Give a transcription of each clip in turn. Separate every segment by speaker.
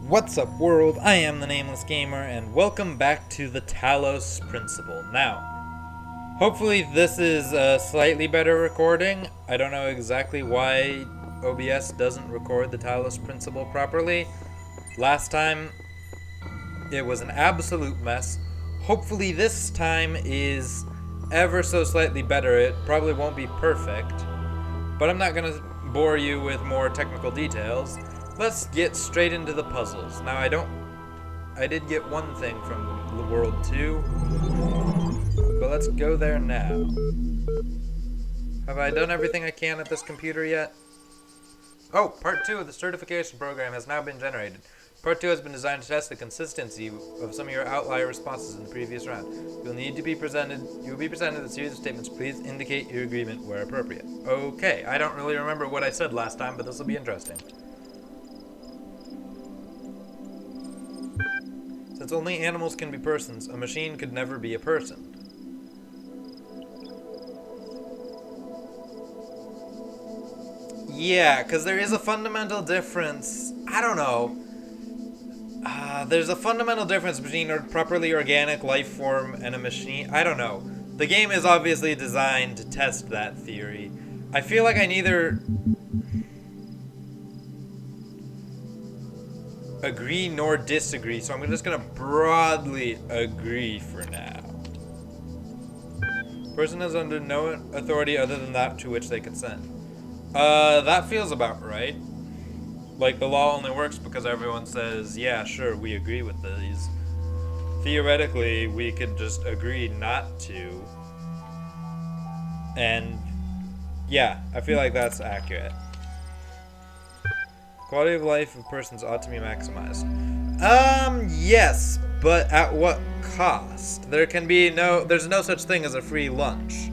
Speaker 1: What's up, world? I am the Nameless Gamer, and welcome back to the Talos Principle. Now, hopefully this is a slightly better recording. I don't know exactly why OBS doesn't record the Talos Principle properly. Last time, it was an absolute mess. Hopefully this time is ever so slightly better. It probably won't be perfect, but I'm not going to bore you with more technical details. Let's get straight into the puzzles. Now I did get one thing from the World 2, but let's go there now. Have I done everything I can at this computer yet? Oh, part 2 of the certification program has now been generated. Part 2 has been designed to test the consistency of some of your outlier responses in the previous round. You will be presented with a series of statements. Please indicate your agreement where appropriate. Okay, I don't really remember what I said last time, but this will be interesting. Since only animals can be persons, a machine could never be a person. Yeah, because there is a fundamental difference. I don't know. There's a fundamental difference between a properly organic life form and a machine. I don't know. The game is obviously designed to test that theory. I feel like I neither agree nor disagree, so I'm just gonna broadly agree for now. Person is under no authority other than that to which they consent. That feels about right. Like, the law only works because everyone says, yeah, sure, we agree with these. Theoretically, we could just agree not to. And, yeah, I feel like that's accurate. Quality of life of persons ought to be maximized. Yes, but at what cost? There's no such thing as a free lunch.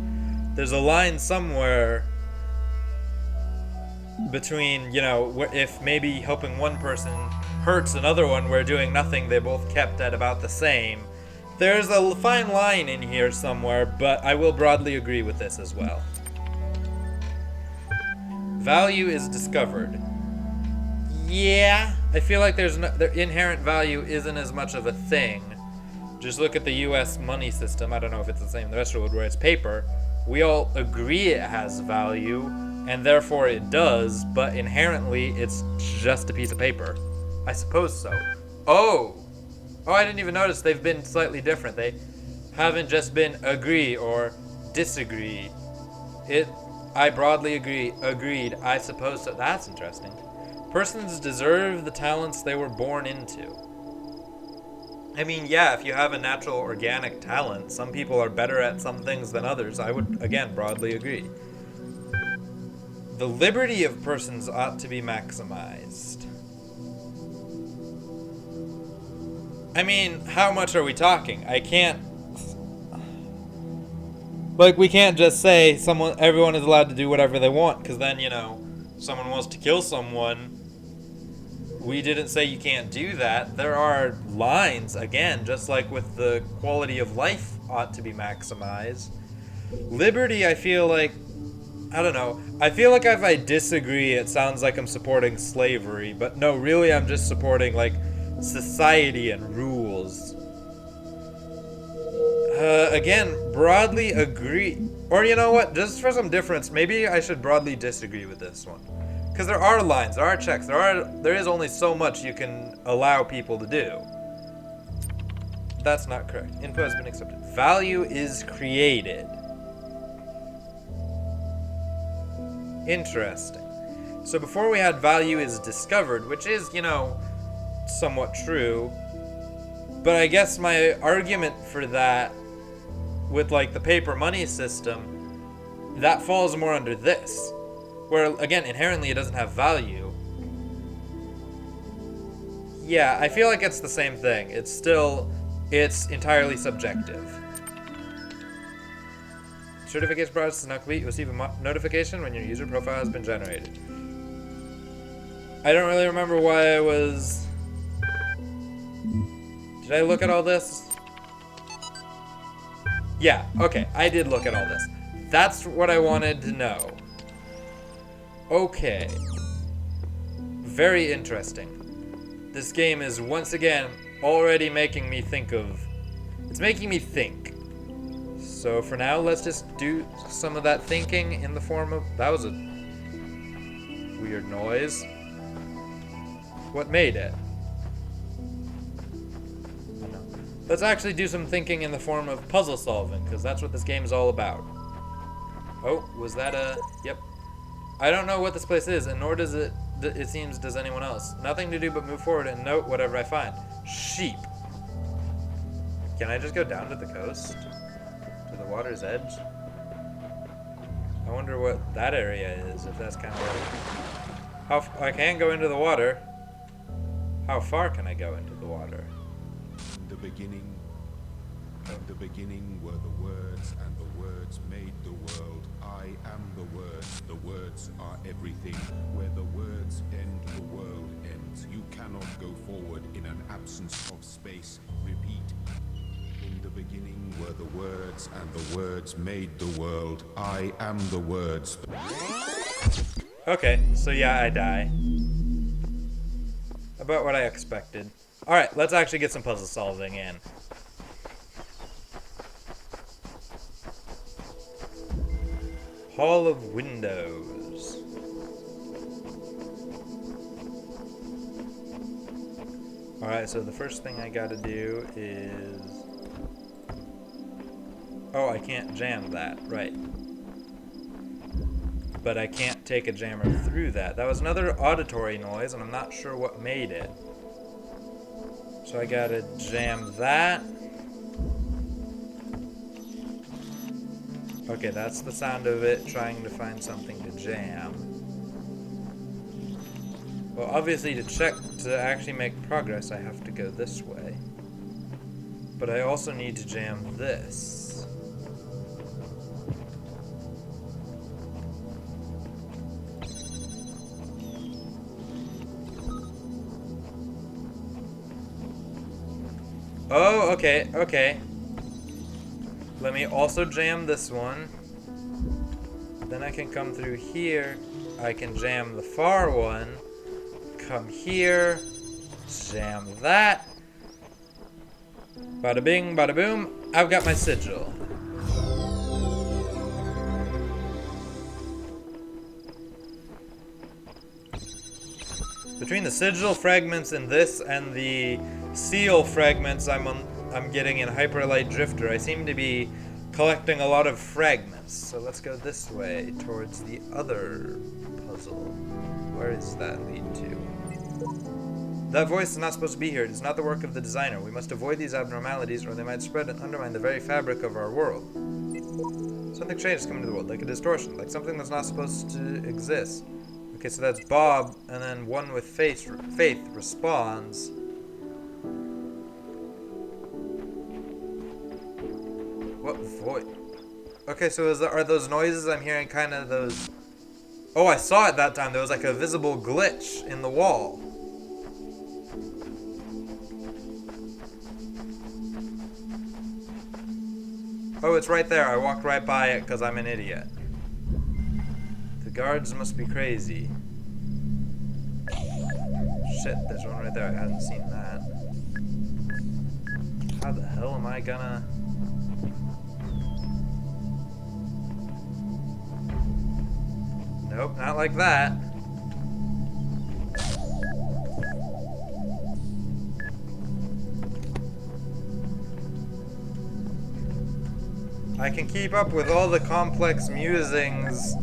Speaker 1: There's a line somewhere between, you know, if maybe helping one person hurts another one where doing nothing they both kept at about the same. There's a fine line in here somewhere, but I will broadly agree with this as well. Value is discovered. Yeah, I feel like their inherent value isn't as much of a thing. Just look at the US money system. I don't know if it's the same in the rest of the world where it's paper. We all agree it has value, and therefore it does, but inherently it's just a piece of paper. I suppose so. Oh, I didn't even notice they've been slightly different. They haven't just been agree or disagree. I broadly agree, agreed, I suppose so. That's interesting. Persons deserve the talents they were born into. I mean, yeah, if you have a natural organic talent, some people are better at some things than others. I would, again, broadly agree. The liberty of persons ought to be maximized. I mean, how much are we talking? I can't... Like, we can't just say everyone is allowed to do whatever they want, because then, you know, someone wants to kill someone. We didn't say you can't do that. There are lines, again, just like with the quality of life ought to be maximized. Liberty, I feel like, I don't know. I feel like if I disagree, it sounds like I'm supporting slavery, but no, really I'm just supporting, like, society and rules. Again, broadly agree. Or you know what, just for some difference, maybe I should broadly disagree with this one. Because there are lines, there are checks, there is only so much you can allow people to do. That's not correct. Input has been accepted. Value is created. Interesting. So before we had value is discovered, which is, you know, somewhat true. But I guess my argument for that, with like the paper money system, that falls more under this. Where, again, inherently it doesn't have value. Yeah, I feel like it's the same thing. It's entirely subjective. Certification process is now complete. You'll receive a notification when your user profile has been generated. I don't really remember why I was... Did I look at all this? Yeah, okay, I did look at all this. That's what I wanted to know. Okay. Very interesting. This game is once again already making me think of... It's making me think. So for now, let's just do some of that thinking in the form of... That was a weird noise. What made it? I don't know. Let's actually do some thinking in the form of puzzle solving, because that's what this game is all about. Oh, was that a... Yep. I don't know what this place is, and nor does it seems does anyone else. Nothing to do but move forward and note whatever I find. Sheep. Can I just go down to the coast? To the water's edge? I wonder what that area is, if that's kind of like... I can't go into the water. How far can I go into the water?
Speaker 2: In the beginning were the words, and the words made the world. I am the words are everything. Where the words end, the world ends. You cannot go forward in an absence of space. Repeat. In the beginning were the words, and the words made the world. I am the words.
Speaker 1: Okay, so yeah, I die. About what I expected. Alright, let's actually get some puzzle solving in. Hall of Windows. Alright, so the first thing I gotta do is... Oh, I can't jam that, right. But I can't take a jammer through that. That was another auditory noise, and I'm not sure what made it. So I gotta jam that. Okay, that's the sound of it trying to find something to jam. Well, obviously to actually make progress, I have to go this way. But I also need to jam this. Oh, okay, okay. Let me also jam this one. Then I can come through here. I can jam the far one. Come here. Jam that. Bada bing, bada boom. I've got my sigil. Between the sigil fragments in this and the seal fragments I'm getting in Hyperlight Drifter, I seem to be collecting a lot of fragments. So let's go this way towards the other puzzle. Where does that lead to? That voice is not supposed to be here. It is not the work of the designer. We must avoid these abnormalities or they might spread and undermine the very fabric of our world. Something strange is coming to the world, like a distortion, like something that's not supposed to exist. Okay, so that's Bob, and then one with Faith responds. What voice? Okay, so are those noises I'm hearing kind of those... Oh, I saw it that time. There was like a visible glitch in the wall. Oh, it's right there. I walked right by it because I'm an idiot. The guards must be crazy. Shit, there's one right there. I hadn't seen that. How the hell am I gonna... Nope, not like that. I can keep up with all the complex musings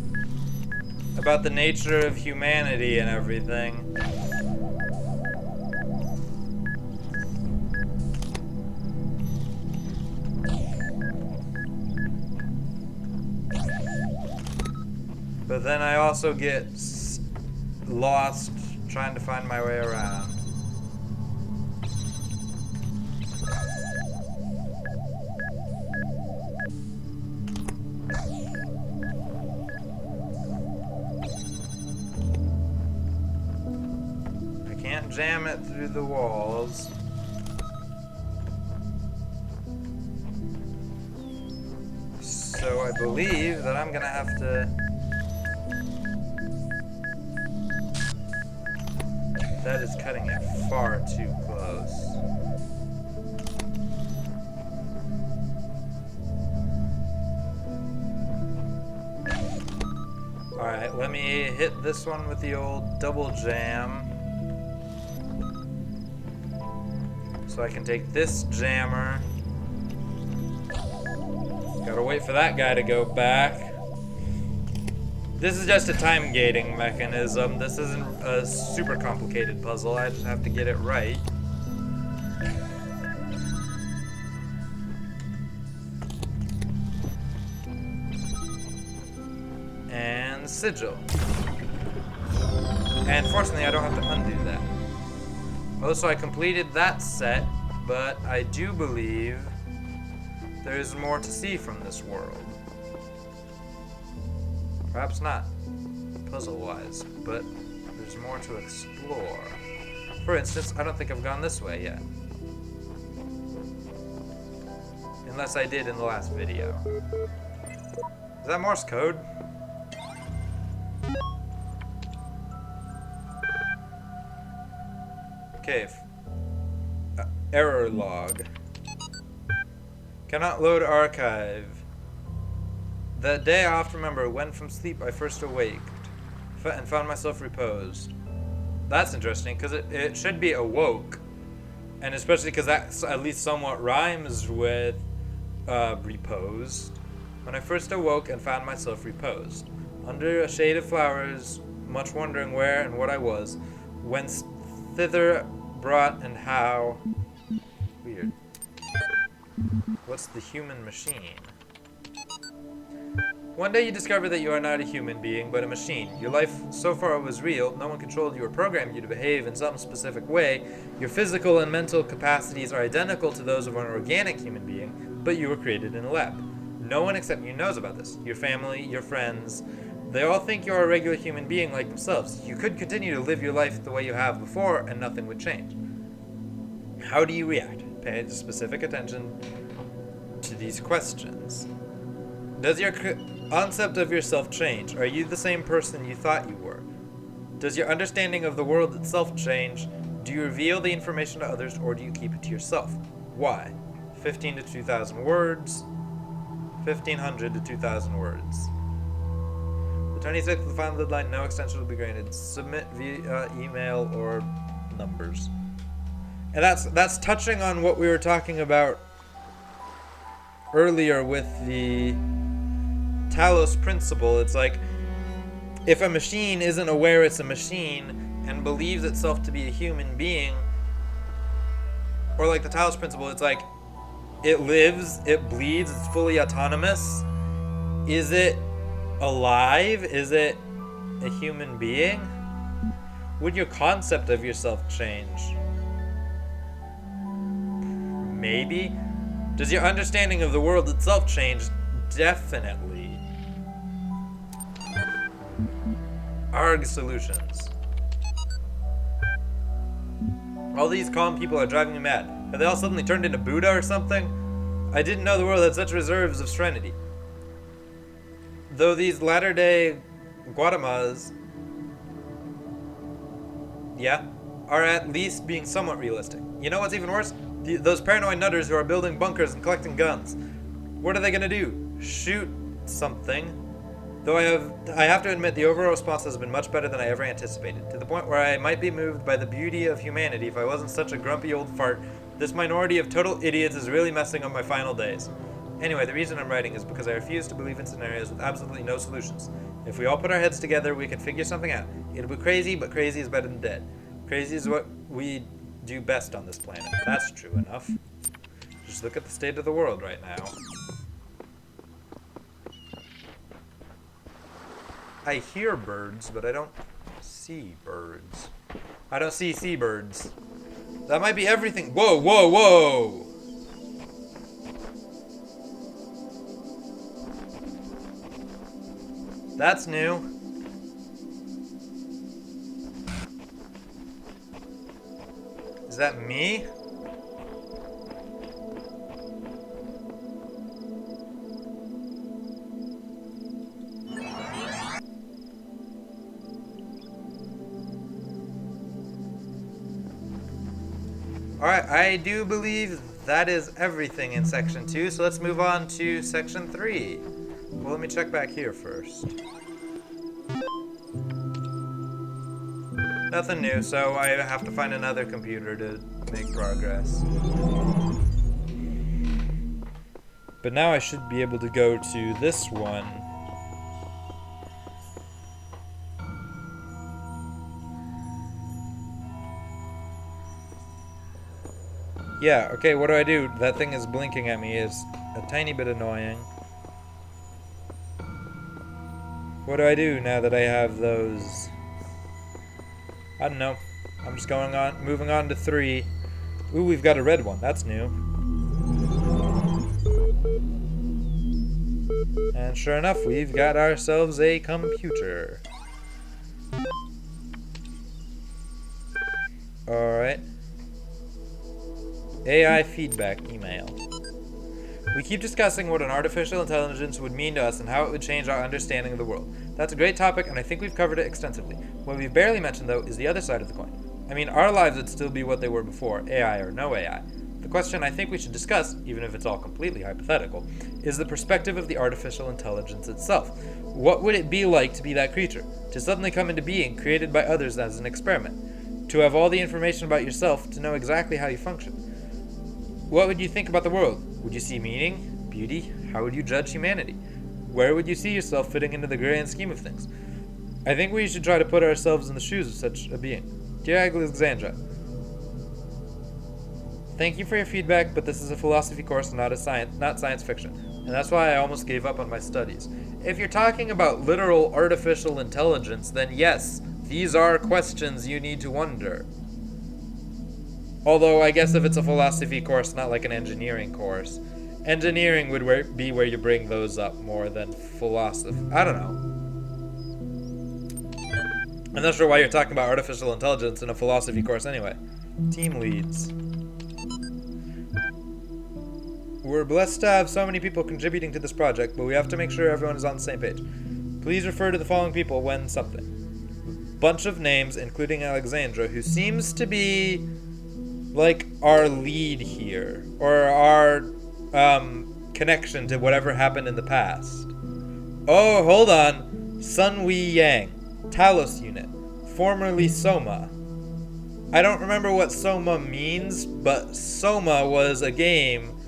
Speaker 1: about the nature of humanity and everything. But then I also get lost trying to find my way around. I can't jam it through the walls. So I believe that I'm gonna have to... That is cutting it far too close. Alright, let me hit this one with the old double jam. So I can take this jammer. Gotta wait for that guy to go back. This is just a time gating mechanism. This isn't a super complicated puzzle. I just have to get it right. And sigil. And fortunately, I don't have to undo that. Oh, so I completed that set, but I do believe there's more to see from this world. Perhaps not puzzle-wise, but there's more to explore. For instance, I don't think I've gone this way yet. Unless I did in the last video. Is that Morse code? Okay. Error log. Cannot load archive. That day I often remember when from sleep I first awaked and found myself reposed. That's interesting, because it should be awoke. And especially because that at least somewhat rhymes with reposed. When I first awoke and found myself reposed. Under a shade of flowers, much wondering where and what I was, whence thither brought and how. Weird. What's the human machine? One day you discover that you are not a human being, but a machine. Your life so far was real, no one controlled you or programmed you to behave in some specific way. Your physical and mental capacities are identical to those of an organic human being, but you were created in a lab. No one except you knows about this. Your family, your friends, they all think you're a regular human being like themselves. You could continue to live your life the way you have before and nothing would change. How do you react? Pay specific attention to these questions. Does your concept of yourself change? Are you the same person you thought you were? Does your understanding of the world itself change? Do you reveal the information to others or do you keep it to yourself? Why? 15 to 2,000 words. 1,500 to 2,000 words. The 26th of the final deadline, no extension will be granted. Submit via email or numbers. And that's touching on what we were talking about earlier with the Talos principle. It's like, if a machine isn't aware it's a machine and believes itself to be a human being, or like the Talos principle, it's like, it lives, it bleeds, it's fully autonomous. Is it alive? Is it a human being? Would your concept of yourself change? Maybe. Does your understanding of the world itself change? Definitely. ARG solutions. All these calm people are driving me mad. Have they all suddenly turned into Buddha or something? I didn't know the world had such reserves of serenity. Though these latter-day Guatemalas, yeah, are at least being somewhat realistic. You know what's even worse? Those paranoid nutters who are building bunkers and collecting guns. What are they gonna do? Shoot something? Though I have to admit the overall response has been much better than I ever anticipated, to the point where I might be moved by the beauty of humanity if I wasn't such a grumpy old fart. This minority of total idiots is really messing up my final days. Anyway, the reason I'm writing is because I refuse to believe in scenarios with absolutely no solutions. If we all put our heads together, we can figure something out. It'll be crazy, but crazy is better than dead. Crazy is what we do best on this planet. That's true enough. Just look at the state of the world right now. I hear birds, but I don't see birds. I don't see seabirds. That might be everything. Whoa, whoa, whoa! That's new. Is that me? Alright, I do believe that is everything in section 2, so let's move on to section 3. Well, let me check back here first. Nothing new, so I have to find another computer to make progress. But now I should be able to go to this one. Yeah, okay, what do I do? That thing is blinking at me. It's a tiny bit annoying. What do I do now that I have those? I don't know. I'm just moving on to 3. Ooh, we've got a red one. That's new. And sure enough, we've got ourselves a computer. Alright. AI feedback email. We keep discussing what an artificial intelligence would mean to us and how it would change our understanding of the world. That's a great topic, and I think we've covered it extensively. What we've barely mentioned, though, is the other side of the coin. I mean, our lives would still be what they were before, AI or no AI. The question I think we should discuss, even if it's all completely hypothetical, is the perspective of the artificial intelligence itself. What would it be like to be that creature? To suddenly come into being, created by others as an experiment? To have all the information about yourself, to know exactly how you function? What would you think about the world? Would you see meaning? Beauty? How would you judge humanity? Where would you see yourself fitting into the grand scheme of things? I think we should try to put ourselves in the shoes of such a being. Dear Alexandra, thank you for your feedback, but this is a philosophy course, not science fiction, and that's why I almost gave up on my studies. If you're talking about literal artificial intelligence, then yes, these are questions you need to wonder. Although, I guess if it's a philosophy course, not like an engineering course. Engineering would be where you bring those up more than philosophy. I don't know. I'm not sure why you're talking about artificial intelligence in a philosophy course anyway. Team leads. We're blessed to have so many people contributing to this project, but we have to make sure everyone is on the same page. Please refer to the following people when something. Bunch of names, including Alexandra, who seems to be like our lead here, or our connection to whatever happened in the past. Oh, hold on. Sun Wei Yang, Talos unit, formerly Soma. I don't remember what Soma means, but Soma was a game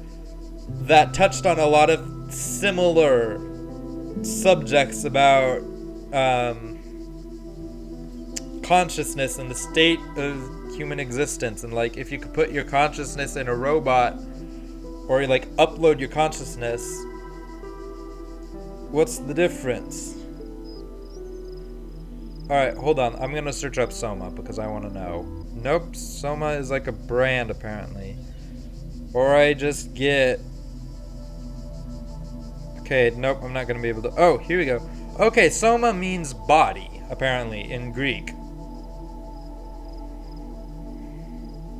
Speaker 1: that touched on a lot of similar subjects about consciousness and the state of human existence, and like if you could put your consciousness in a robot or like upload your consciousness, what's the difference? Alright, hold on, I'm gonna search up Soma because I want to know. Nope, Soma is like a brand apparently, or I just get okay. Nope, I'm not gonna be able to. Oh, here we go. Okay, Soma means body apparently in Greek.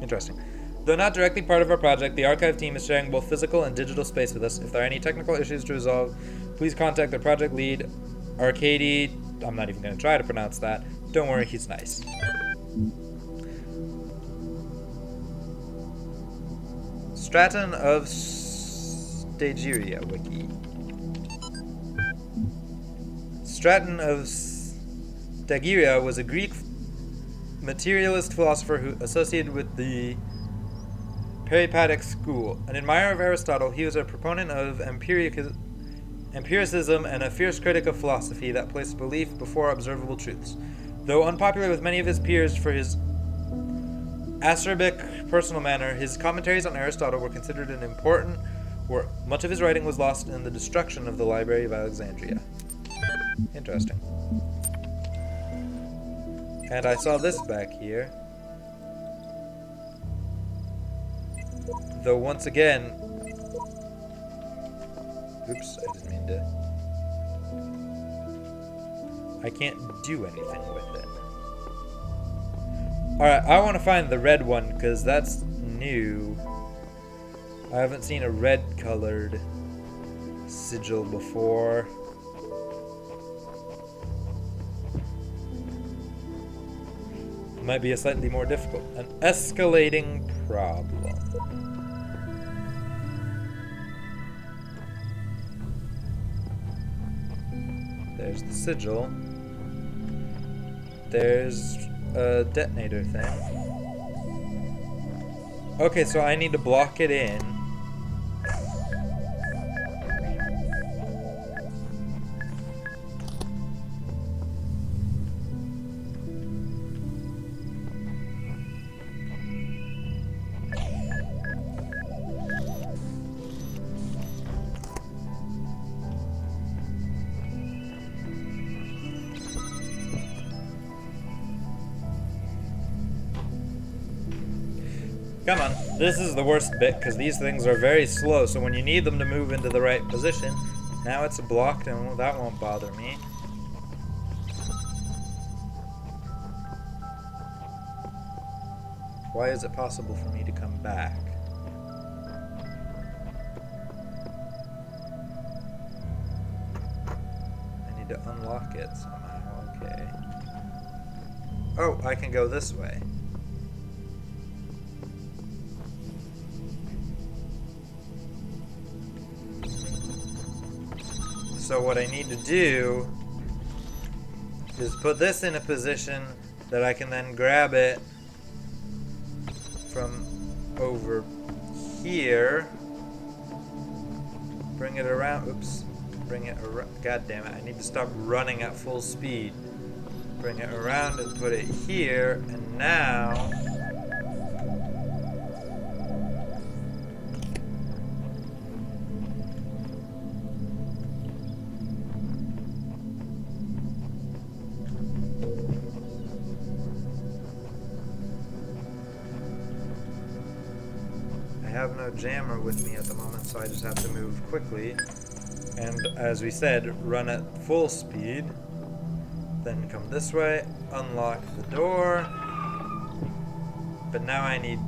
Speaker 1: Interesting. Though not directly part of our project, the archive team is sharing both physical and digital space with us. If there are any technical issues to resolve, please contact their project lead, Arcady. I'm not even going to try to pronounce that. Don't worry, he's nice. Stratton of Stagiria Wiki. Stratton of Stagiria was a Greek materialist philosopher who associated with the Peripatetic school. An admirer of Aristotle, he was a proponent of empiricism and a fierce critic of philosophy that placed belief before observable truths. Though unpopular with many of his peers for his acerbic personal manner, his commentaries on Aristotle were considered an important work. Much of his writing was lost in the destruction of the Library of Alexandria. Interesting. And I saw this back here. Though once again... Oops, I didn't mean to... I can't do anything with it. Alright, I want to find the red one, because that's new. I haven't seen a red-colored sigil before. Might be a slightly more difficult. An escalating problem. There's the sigil. There's a detonator thing. Okay, so I need to block it in. Come on, this is the worst bit because these things are very slow, so when you need them to move into the right position, now it's blocked and that won't bother me. Why is it possible for me to come back? I need to unlock it somehow, okay. Oh, I can go this way. So what I need to do is put this in a position that I can then grab it from over here, bring it around, oops, bring it around, god damn it, I need to stop running at full speed. Bring it around and put it here, and now I have no jammer with me at the moment, so I just have to move quickly. And as we said, run at full speed. Then come this way, unlock the door. But now I need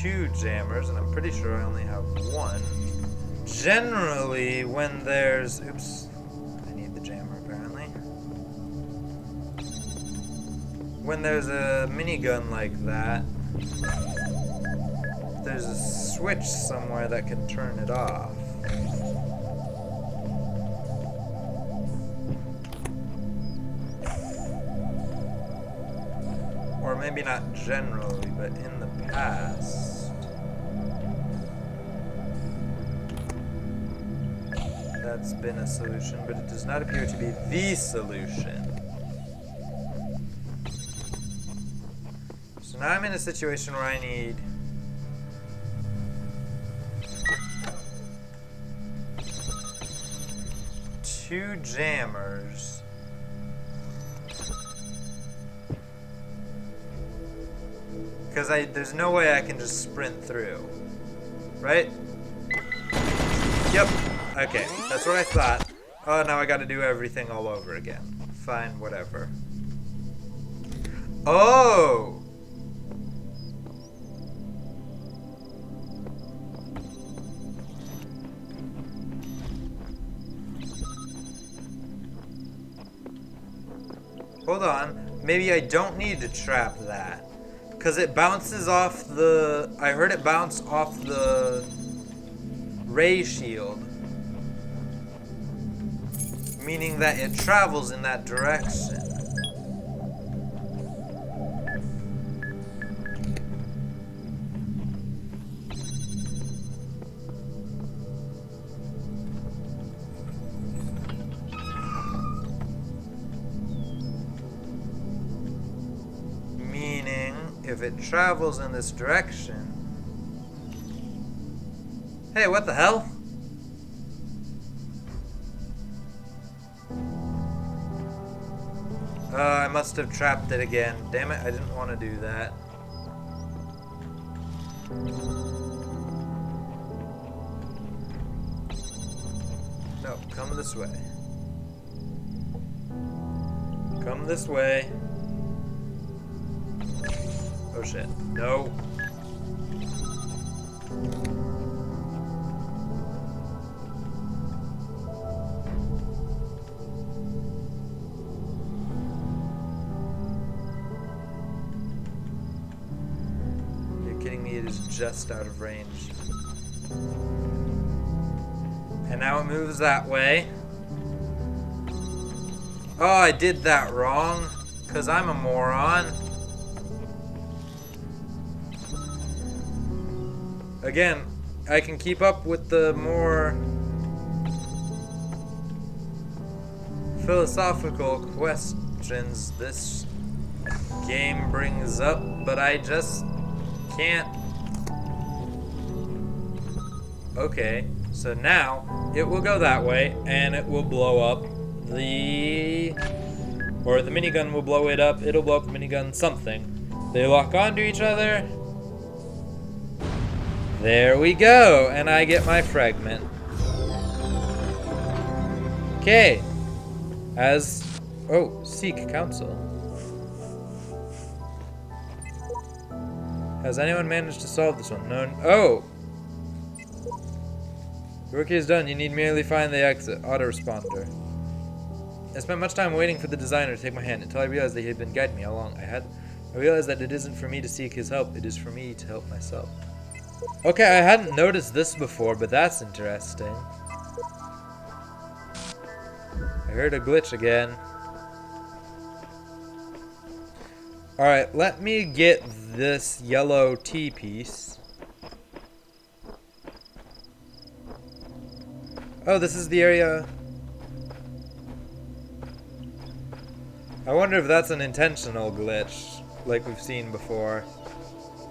Speaker 1: 2 jammers, and I'm pretty sure I only have 1. Generally, when there's... Oops. I need the jammer, apparently. When there's a minigun like that, there's a switch somewhere that can turn it off. Or maybe not generally, but in the past. That's been a solution, but it does not appear to be the solution. So now I'm in a situation where I need... two jammers. Because there's no way I can just sprint through. Right? Yep. Okay, that's what I thought. Oh, now I gotta do everything all over again. Fine, whatever. Oh! Hold on, maybe I don't need to trap that. Because it bounces off the... I heard it bounce off the ray shield. Meaning that it travels in that direction. If it travels in this direction... Hey, what the hell? I must have trapped it again. Damn it, I didn't want to do that. No, come this way. Come this way. Oh shit. No. is just out of range. And now it moves that way. Oh, I did that wrong. Because I'm a moron. Again, I can keep up with the more philosophical questions this game brings up, but I just can't. Okay, so now it will go that way and it will blow up the minigun will blow it up. It'll blow up the minigun, something. They lock onto each other. There we go, and I get my fragment. Okay. Seek counsel. Has anyone managed to solve this one? No. Oh! Your work is done. You need merely find the exit. Autoresponder. I spent much time waiting for the designer to take my hand until I realized that he had been guiding me all along. I realized that it isn't for me to seek his help. It is for me to help myself. Okay, I hadn't noticed this before, but that's interesting. I heard a glitch again. Alright, let me get this yellow T piece. Oh, this is the area. I wonder if that's an intentional glitch, like we've seen before.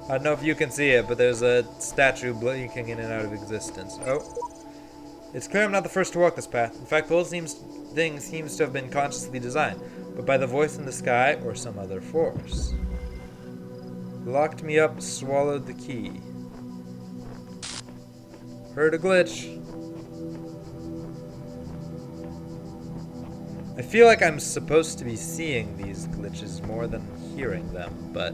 Speaker 1: I don't know if you can see it, but there's a statue blinking in and out of existence. Oh. It's clear I'm not the first to walk this path. In fact, the whole thing seems to have been consciously designed, but by the voice in the sky or some other force. Locked me up, swallowed the key. Heard a glitch. I feel like I'm supposed to be seeing these glitches more than hearing them, but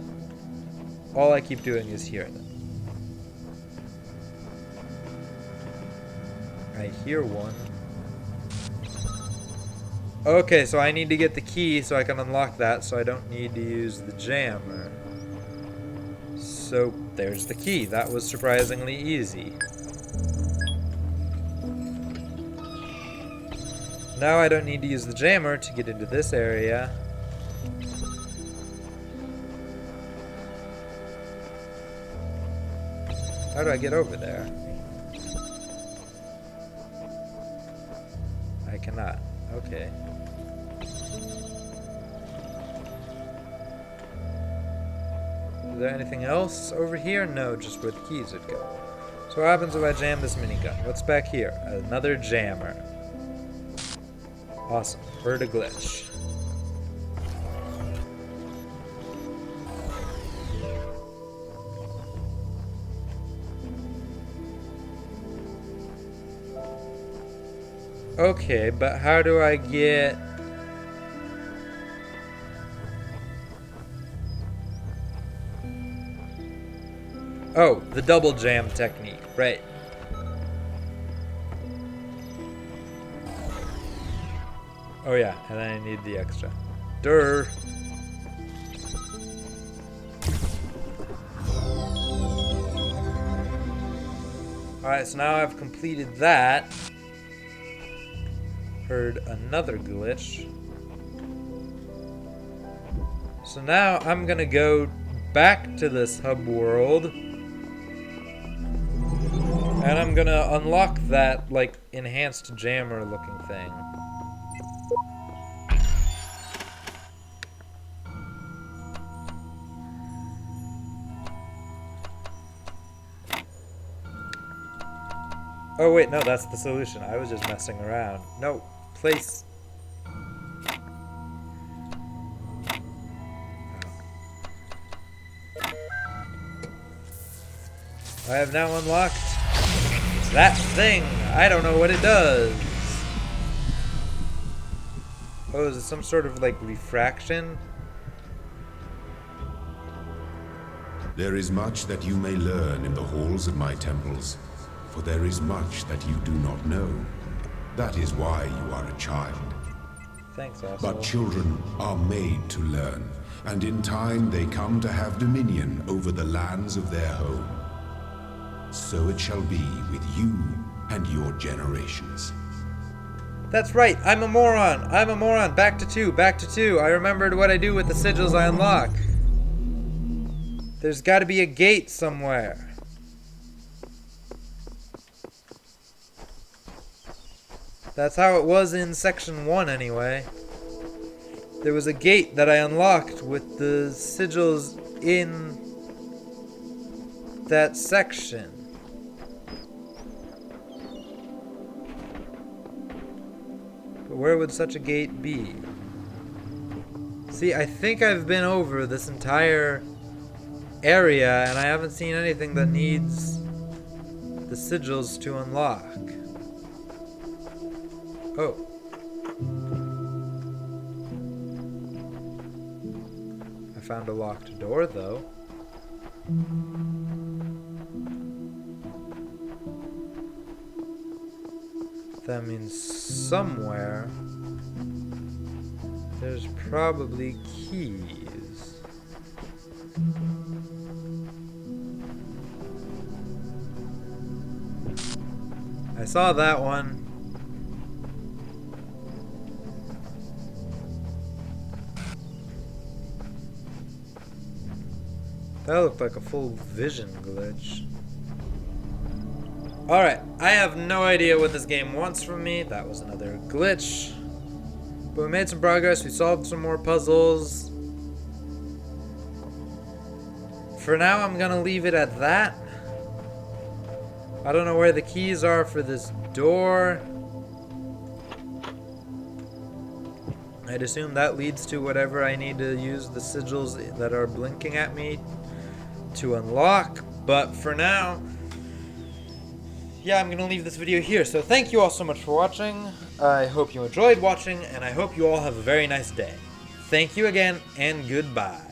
Speaker 1: all I keep doing is hearing them. I hear one. Okay, so I need to get the key so I can unlock that, so I don't need to use the jammer. So there's the key. That was surprisingly easy. Now I don't need to use the jammer to get into this area. How do I get over there? I cannot. Okay. Is there anything else over here? No, just where the keys would go. So what happens if I jam this minigun? What's back here? Another jammer. Awesome. Heard a glitch. Okay, but how do I get... Oh, the double jam technique, right. Oh yeah, and then I need the extra. Durr. Alright, so now I've completed that. Heard another glitch. So now I'm gonna go back to this hub world. And I'm gonna unlock that, like, enhanced jammer looking thing. Oh wait, no, that's the solution. I was just messing around. No, place. I have now unlocked that thing. I don't know what it does. Oh, is it some sort of like refraction?
Speaker 2: There is much that you may learn in the halls of my temples, for there is much that you do not know. That is why you are a child.
Speaker 1: Thanks, asshole.
Speaker 2: But children are made to learn, and in time they come to have dominion over the lands of their home. so it shall be with you and your generations.
Speaker 1: That's right, I'm a moron. I'm a moron. Back to 2, back to 2. I remembered what I do with the sigils I unlock. There's gotta be a gate somewhere. That's how it was in section 1 anyway. There was a gate that I unlocked with the sigils in that section. But where would such a gate be? See, I think I've been over this entire area and I haven't seen anything that needs the sigils to unlock. Oh. I found a locked door, though. That means somewhere there's probably keys. I saw that one. That looked like a full vision glitch. Alright, I have no idea what this game wants from me. That was another glitch. But we made some progress. We solved some more puzzles. For now, I'm gonna leave it at that. I don't know where the keys are for this door. I'd assume that leads to whatever I need to use the sigils that are blinking at me to unlock. But for now, yeah, I'm gonna leave this video here. So thank you all so much for watching. I hope you enjoyed watching, and I hope you all have a very nice day. Thank you again, and goodbye.